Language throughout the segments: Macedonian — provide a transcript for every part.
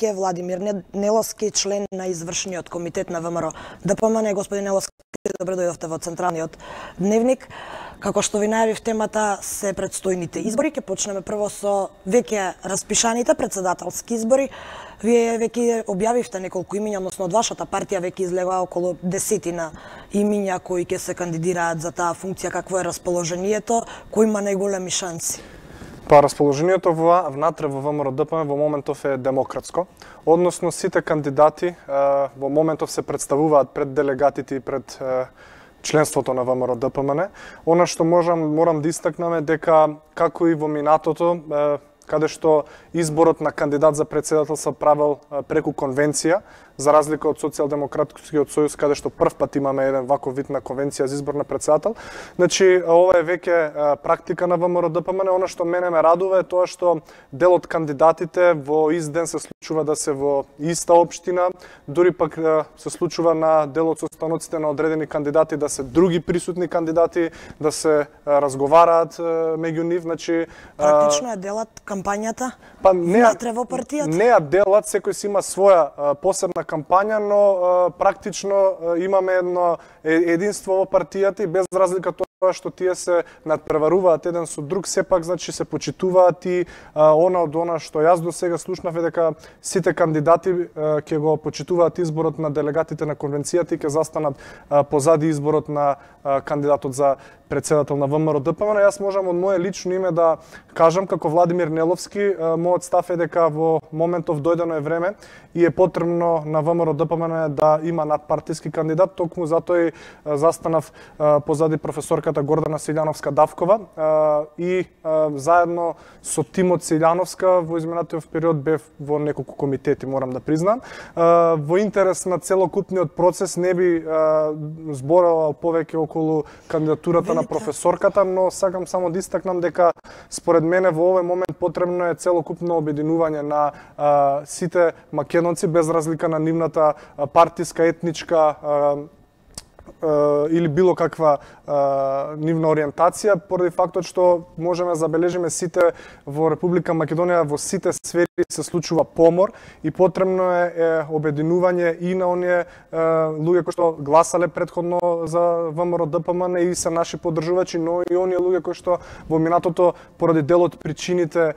веќе Владимир Неловски, член на извршниот комитет на ВМРО ДПМН. Господин Неловски, добре дојдовте во централниот дневник. Како што ви најавив, темата се предстојните избори. Ќе почнеме прво со веќе распишаните председателски избори. Вие веќе објавивте неколку имиња, односно од вашата партија веќе излега околу 10 имиња кои ќе се кандидираат за таа функција. Какво е расположението? Кој има најголеми шанси? Па расположението внатре во ВМРО ДПМН во моментов е демократско. Односно сите кандидати во моментов се представуваат пред делегатите и пред членството на ВМРО ДПМН. Она што морам да истакнам е дека како и во минатото, каде што изборот на кандидат за председател се правел преку конвенција, за разлика од Социјалдемократскиот сојуз, каде што прв пат имаме еден ваков вид на конвенција за избор на председател. Значи, ова е веќе практика на ВМРО ДПМН. Она што мене ме радува е тоа што дел од кандидатите во ист ден се случува да се во иста општина, дури пак се случува на дел од состаноците на одредени кандидати да се други присутни кандидати, да се разговараат меѓу нив. Значи, практично е делат кампањата внатре во партијата? Не е делат, секој си има своја посебна кампања, но практично имаме едно единство во партијата и без разлика тоа што тие се надпреваруваат еден со друг, сепак значи се почитуваат и она што јас до сега слушнав е дека сите кандидати ќе го почитуваат изборот на делегатите на конвенцијата и ќе застанат позади изборот на кандидатот за председател на ВМРО ДПМН. Јас можам од моје лично име да кажам како Владимир Неловски, мојот став е дека во моментов дојдено е време и е потребно на ВМРО ДПМН да има надпартиски кандидат, токму затоа и застанав позади професорката Гордана Силјановска-Давкова и заедно со тимот Силјановска во изминатиот период бев во неколку комитети, морам да признам. Во интерес на целокупниот процес не би зборувал повеќе околу кандидатурата на професорката, но сакам само да истакнам дека според мене во овој момент потребно е целокупно обединување на сите македонци без разлика на нивната партиска, етничка или било каква нивна ориентација, поради фактот што можеме забележиме сите во Република Македонија во сите сфери се случува помор и потребно е обединување и на оние луѓе кои што гласале претходно за ВМРО ДПМН и се наши поддржувачи, но и оние луѓе кои што во минатото поради дел од причините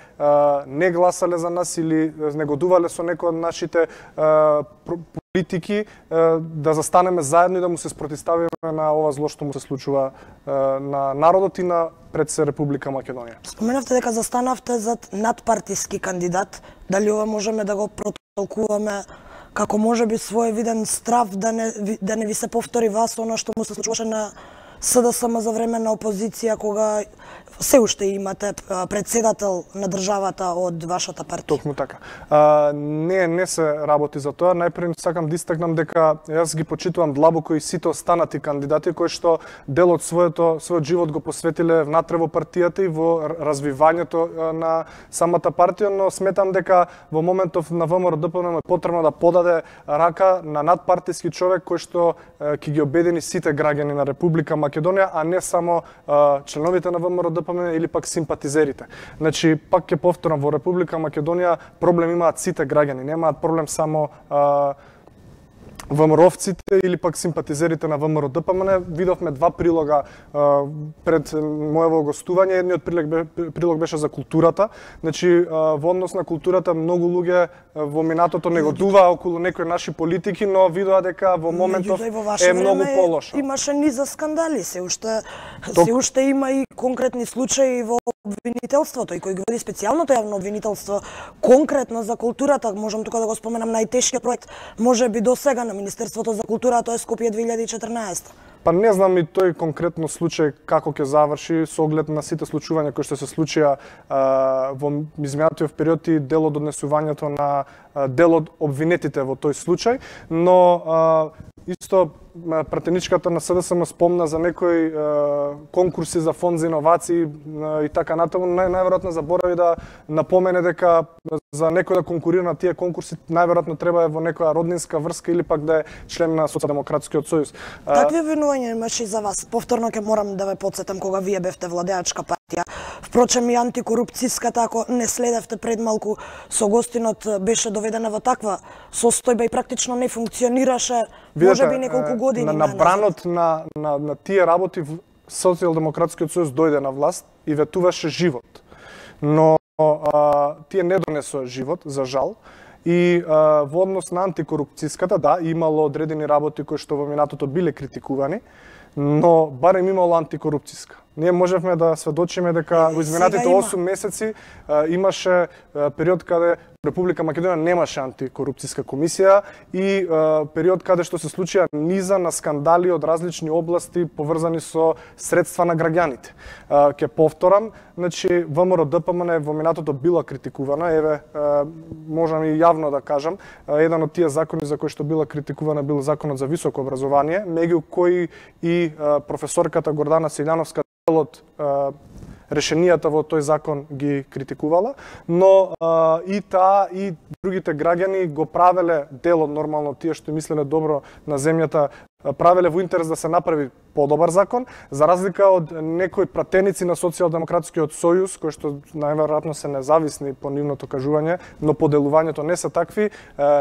не гласале за нас или негодувале со некои од нашите политики, да застанеме заедно и да му се спротивставиме на ова зло што му се случува на народот и на пред се Република Македонија. Споменавте дека застанавте зад надпартиски кандидат. Дали ова можеме да го протолкуваме како можеби своевиден страв да не ви се повтори вас она што му се случуваше на СДСМ за време на опозиција, кога се уште имате председател на државата од вашата партија? Токму така. Не се работи за тоа. Најпред сакам да истакнам дека јас ги почитувам длабоко и сите останати кандидати кои што дел од својот живот го посветиле внатре во партијата и во развивањето на самата партија, но сметам дека во моментов на ВМРО ДПМН е потребно да подаде рака на надпартиски човек кој што ќе ги обедини сите граѓани на Република Македонија, а не само членовите на ВМРО ДПМН или пак симпатизерите. Значи, пак ќе повторам, во Република Македонија проблем имаат сите граѓани, немаат проблем само ВМРО-вците или пак симпатизерите на ВМРО ДПМН. Видовме два прилога пред моево гостување. Едниот прилог беше за културата. Значи, во однос на културата многу луѓе во минатото негодуваа околу некои наши политики, но видоа дека во моментов е многу полошо. Имаше низа скандали, се уште има и конкретни случаи во обвинителството и кој ги води специјалното јавно обвинителство конкретно за културата. Можам тука да го споменам најтешкиот проект можеби до сега на Министерството за култура, тоа е Скопје 2014. Па не знам и тој конкретно случај како ќе заврши со оглед на сите случувања кои што се случија во изминатиот период и дел од однесувањето на дел од обвинетите во тој случај, но исто пратеничката на СДСМ спомна за некои конкурси за фонд за иновации и така натаму. Најверојатно заборави да напомене дека за некој да конкурира на тие конкурси најверојатно треба во некоја роднинска врска или пак да е член на Социјалдемократскиот сојуз. Такви обвинувања имаше и за вас. Повторно ќе морам да ве потсетам кога вие бевте владеачка партија. партија. Впрочем, и антикорупцијската, ако не следевте пред малку со гостинот, беше доведена во таква состојба и практично не функционираше, можеби неколку години. На бранот на тие работи Социјалдемократскиот сојуз дојде на власт и ветуваше живот. Но тие не донесоа живот, за жал. И во однос на антикорупцијската, да, имало одредени работи кои што во минатото биле критикувани, но барем имало антикорупцијска. Ние можевме да сведочиме дека во изминатите 8 месеци имаше период каде Република Македонија немаше антикорупцијска комисија и период каде што се случија низа на скандали од различни области поврзани со средства на граѓаните. Ќе повторам, значи ВМРО ДПМН во минатото била критикувана, еве можам и јавно да кажам, еден од тие закони за кои што била критикувана бил законот за високо образование, меѓу кои и професорката Гордана Силјановска од решенијата во тој закон ги критикувала, но и таа и другите граѓани го правеле делот нормално тие што мислеле добро на земјата, правеле во интерес да се направи подобар закон, за разлика од некои пратеници на Социјалдемократскиот сојуз, кои што најверојатно се независни по нивното кажување, но по делувањето не се такви,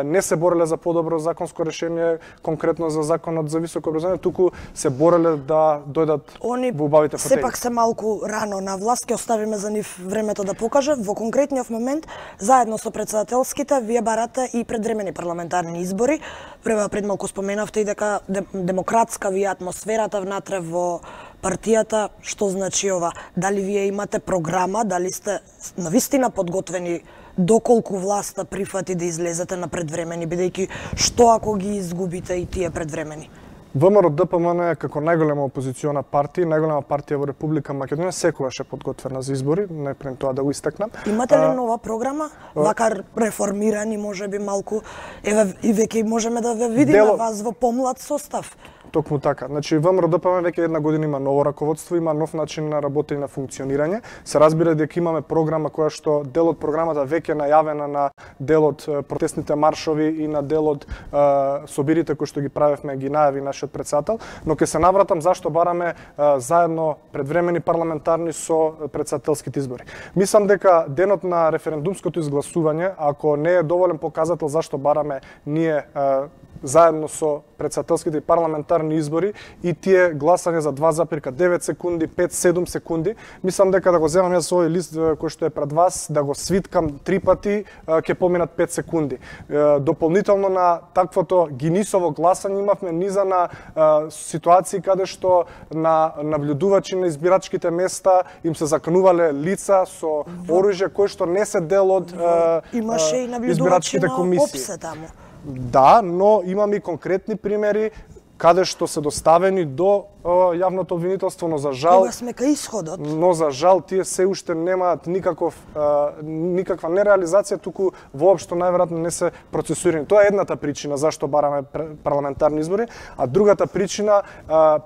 не се бореле за подобро законско решение, конкретно за законот за високо образование, туку се бореле да дојдат во убавите фотели. Сепак се малку рано на власт, ќе оставиме за нив времето да покаже. Во конкретниот момент, заедно со претседателските, вие барате и предвремени парламентарни избори. Пред малку споменавте и дека демократска ви атмосферата внатре во партијата. Што значи ова? Дали вие имате програма, дали сте навистина подготвени доколку власта прифати да излезете на предвремени, бидејќи што ако ги изгубите и тие предвремени? ВМРО ДПМН како најголема опозициона партија, најголема партија во Република Македонија, секогаш е подготвена за избори, не пред тоа да го истакнам. Имате ли нова програма? Вака реформирани, можеби малку, еве и веќе можеме да ве видиме вас во помлад состав. Токму така. Значи ВМРО ДПМН веќе една година има ново раководство, има нов начин на работење и на функционирање. Се разбира дека имаме програма која што дел од програмата веќе најавена на дел од протестните маршови и на дел од собирите кои што ги правевме, ги најави нашиот претседател, но ќе се навратам зашто бараме заедно предвремени парламентарни со претседателските избори. Мислам дека денот на референдумското изгласување, ако не е доволен показател зашто бараме ние заедно со претседателските и парламентарни избори и тие гласање за 2,9 секунди, 5-7 секунди, мислам дека да го земам јас овој лист кој што е пред вас, да го свиткам 3 пати, ќе поминат 5 секунди. Дополнително на таквото Гинисово гласање имавме низа на ситуации каде што на наблюдувачи на избирачките места им се заканувале лица со оружје кои што не се дел од имаше и наблюдувачи на ОПСЕ таму. Да, но имаме и конкретни примери каде што се доставени до јавното обвинителство, но за жал сме кај исходот. Но за жал тие се уште немаат никаква нереализација, туку воопшто најверојатно не се процесуирани. Тоа е едната причина зашто бараме парламентарни избори, а другата причина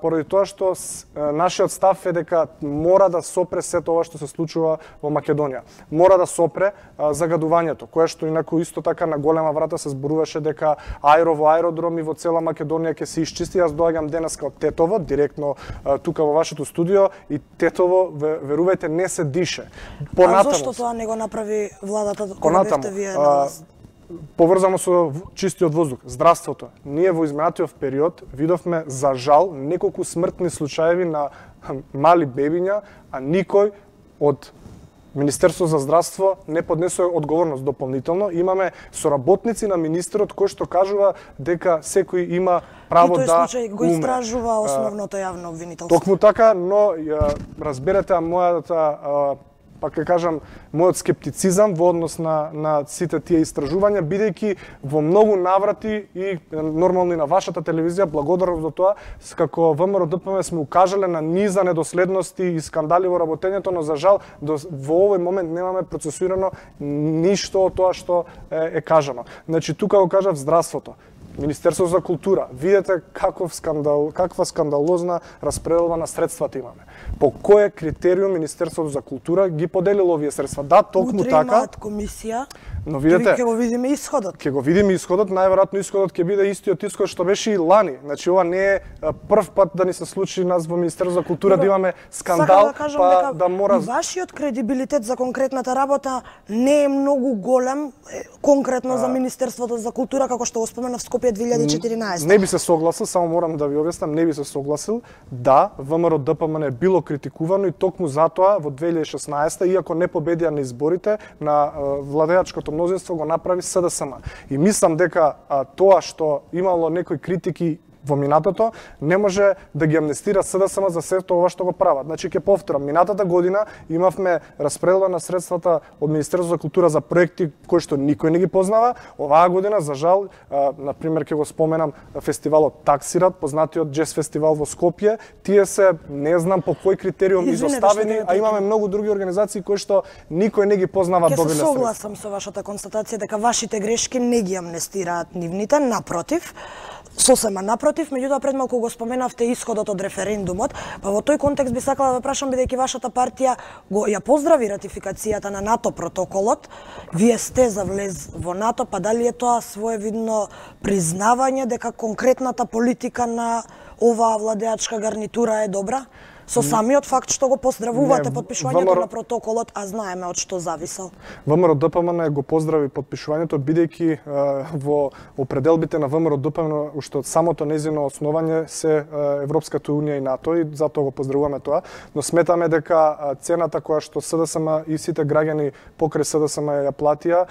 поради тоа што нашиот став е дека мора да сопре сето ова што се случува во Македонија. Мора да сопре загадувањето, кое што инаку исто така на голема врата се зборуваше дека во аеродроми во цела Македонија ќе се исчисти. Јас доаѓам денеска од Тетово, директно тука во вашето студио, и Тетово, верувајте, не се дише. А зошто тоа не го направи владата кога бевте вие на власт? Поврзано со чистиот воздух, здравството. Ние во изминатиот период видовме за жал неколку смртни случаеви на мали бебиња, а никој од Министерство за здравство не поднесе одговорност дополнително. Имаме соработници на министерот кои што кажува дека секој има право да умре. И тој случај го истражува основното јавно обвинителство. Токму така, но разберете мојата пак ќе кажам, мојот скептицизам во однос на сите тие истражувања, бидејќи во многу наврати и нормално и на вашата телевизија, благодарам за тоа, како ВМРО ДПМН сме укажале на низа недоследности и скандали во работењето, но за жал во овој момент немаме процесуирано ништо од тоа што е кажано. Значи тука го кажав здравството. Министерство за култура, видете каква скандалозна распределба на средствата имаме. По кој критериум Министерството за култура ги поделило овие средства? Да, токму утре така. Имаат комисија. Но видете, ќе го видиме исходот. Ќе го видиме исходот, најверојатно исходот ќе биде истиот исход што беше и лани. Значи ова не е прв пат да ни се случи нас во Министерството за култура да имаме скандал, па да мора. Вашиот кредибилитет за конкретната работа не е многу голем конкретно за Министерството за култура како што го спомена в Скопје 2014. Не би се согласил, само морам да ви објаснам, не би се согласил. Да, ВМРО ДПМН е било критикувано и токму затоа во 2016 иако не победија на изборите на владеачкото мнозинство го направи СДСМ. И мислам дека тоа што имало некои критики во минатото не може да ги амнестира СДСМ за сето ова што го прават. Значи ќе повторам, минатата година имавме распределба на средствата од Министерството за култура за проекти кои што никој не ги познава. Оваа година за жал, на пример ќе го споменам фестивалот Таксират, познатиот џез фестивал во Скопје, тие се не знам по кој критериум изоставени, а имаме многу други организации кои што никој не ги познава добиле средства. Ќе се согласам со вашата констатација дека вашите грешки не ги амнестираат нивните, напротив. Сосема напротив, меѓутоа пред малку го споменавте исходот од референдумот, па во тој контекст би сакала да ве прашам, бидејќи вашата партија ја поздрави ратификацијата на НАТО протоколот, вие сте за влез во НАТО, па дали е тоа своевидно признавање дека конкретната политика на оваа владеачка гарнитура е добра? Со самиот факт што го поздравувате потпишувањето на протоколот, а знаеме од што зависел. ВМРО ДПМН го поздрави потпишувањето, бидејќи во определбите на ВМРО ДПМН уште од самото нејзино основање се Европската унија и НАТО, и затоа го поздравуваме тоа, но сметаме дека цената која што СДСМ и сите граѓани покрај СДСМ ја платија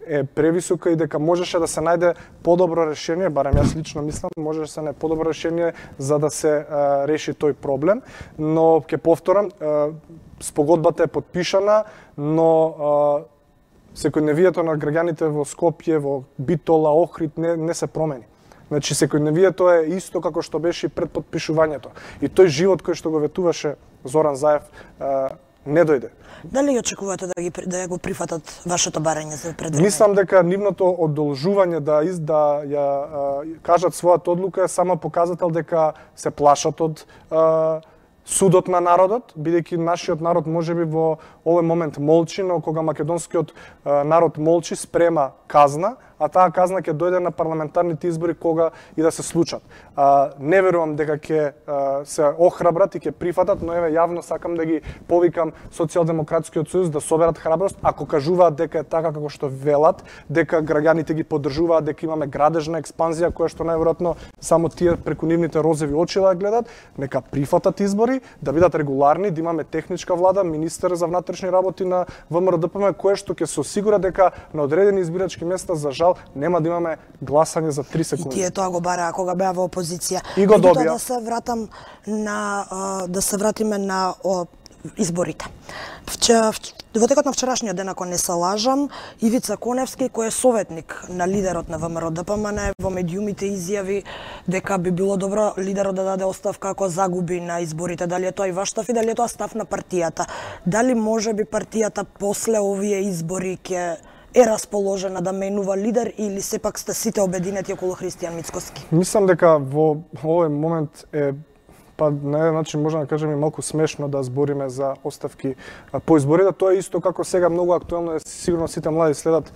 е превисока и дека можеше да се најде подобро решение, барем јас лично мислам, можеше да се најде подобро решение за да се реши тој проблем, но ќе повторам, спогодбата е потпишана, но секојдневието на граѓаните во Скопје, во Битола, Охрид не се промени. Значи секојдневието е исто како што беше пред потпишувањето. И тој живот кој што го ветуваше Зоран Заев не дојде. Дали очекувате да го прифатат вашето барање за предвреме? Мислам дека нивното одолжување да ја кажат својата одлука е само показател дека се плашат од судот на народот, бидејќи нашиот народ можеби во овој момент молчи, но кога македонскиот народ молчи, спрема казна, а таа казна ќе дојде на парламентарните избори кога и да се случат. Не верувам дека ќе се охрабрат и ќе прифатат, но еве јавно сакам да ги повикам Социјалдемократскиот сојуз да соберат храброст, ако кажуваат дека е така како што велат, дека граѓаните ги поддржуваат, дека имаме градежна експанзија која што најверојатно само тие преку нивните розови очи да гледат, нека прифатат избори, да бидат регуларни, да имаме техничка влада, министер за внатрешни работи на ВМРО ДПМ, кое што ќе се осигура дека на одредени избирачки места за жал нема да имаме гласање за 3 секунди. И тие тоа го бараа кога беа во опозиција. И го добија. Да се вратиме на изборите. Во текот на вчерашниот ден, ако не се лажам, Ивица Коневски, кој е советник на лидерот на ВМРО ДПМН, во медиумите изјави дека би било добро лидерот да даде оставка ако загуби на изборите. Дали е тоа и ваш став и дали е тоа став на партијата? Дали може би партијата после овие избори ќе е расположена да менува лидер или сепак сте сите обединети околу Христијан Мицкоски? Мислам дека во овој момент е на еден начин можна да кажеме малку смешно да збориме за оставки по изборите. Тоа е исто како сега многу актуелно е, сигурно сите млади следат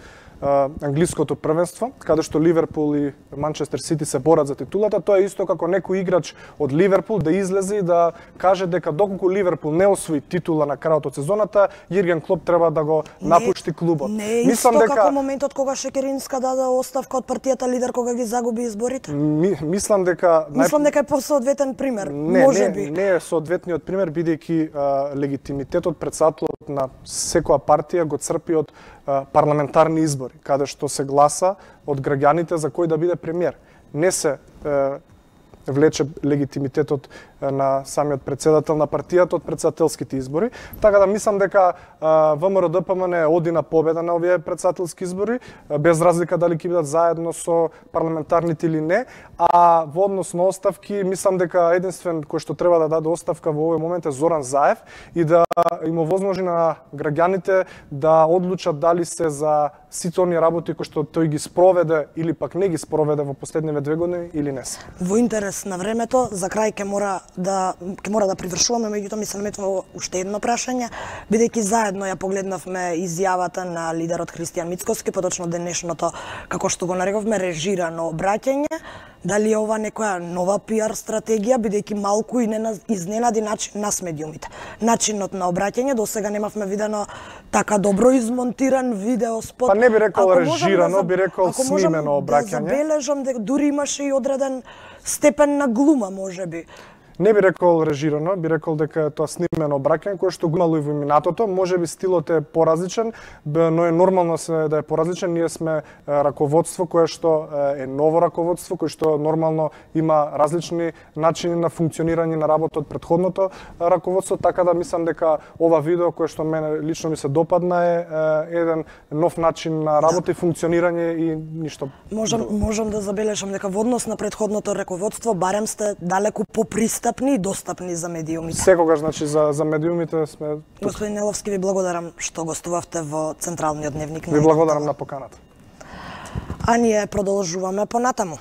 англиското првенство, каде што Ливерпул и Манчестер Сити се борат за титулата. Тоа е исто како некој играч од Ливерпул да излезе и да каже дека доколку Ливерпул не освои титула на крајот од сезоната, Јерген Клоп треба да го напушти клубот. Не е исто како моментот кога Шекеринска даде оставка од партијата лидер кога ги загуби изборите. Мислам дека е посоодветен пример. Можеби не е соодветниот пример, бидејќи легитимитетот председателот на секоја партија го црпи од парламентарни избори, каде што се гласа од граѓаните за кој да биде премиер. Не се влече легитимитетот на самиот председател на партијата од председателските избори. Така да мислам дека ВМРО ДПМН оди на победа на овие председателски избори, без разлика дали ќе бидат заедно со парламентарните или не. А во однос на оставки, мислам дека единствен кој што треба да даде оставка во овој момент е Зоран Заев и да им овозможи на граѓаните да одлучат дали се за сите оние работи кои што тој ги спроведе или пак не ги спроведе во последниве 2 години или не се. Во интерес на времето, за крај ќе мора ќе мора да привршуваме, меѓутоа ми се наметнува уште едно прашање, бидејќи заедно ја погледнавме изјавата на лидерот Христијан Мицкоски, поточно денешното, како што го нареговме, режирано обраќање. Дали е ова некоја нова пиар стратегија, бидејќи малку и не изненади нас медиумите. Начинот на обраќање, до сега немавме видено така добро измонтиран видеоспот. Па не би рекол режирано, би рекол снимено обраќање. Да забележам дека дури имаше и одреден степен на глума, можеби. Не би рекол режирано, би рекол дека е тоа снимено обраќање кое што го имало и во минатото, можеби стилот е поразличен, но е нормално да е поразличен. Ние сме раководство кое што е ново раководство, кое што нормално има различни начини на функционирање на работа од претходното раководство, така да мислам дека ова видео кое што мене лично ми се допадна е еден нов начин на работа и функционирање и ништо. Можам да забележам дека во однос на претходното раководство барем сте далеку попристапни и достапни за медиумите. Секогаш, значи, за медиумите сме тук. Господин Неловски, ви благодарам што гостувавте во Централниот дневник. Ви благодарам на поканата. А ние продолжуваме понатаму.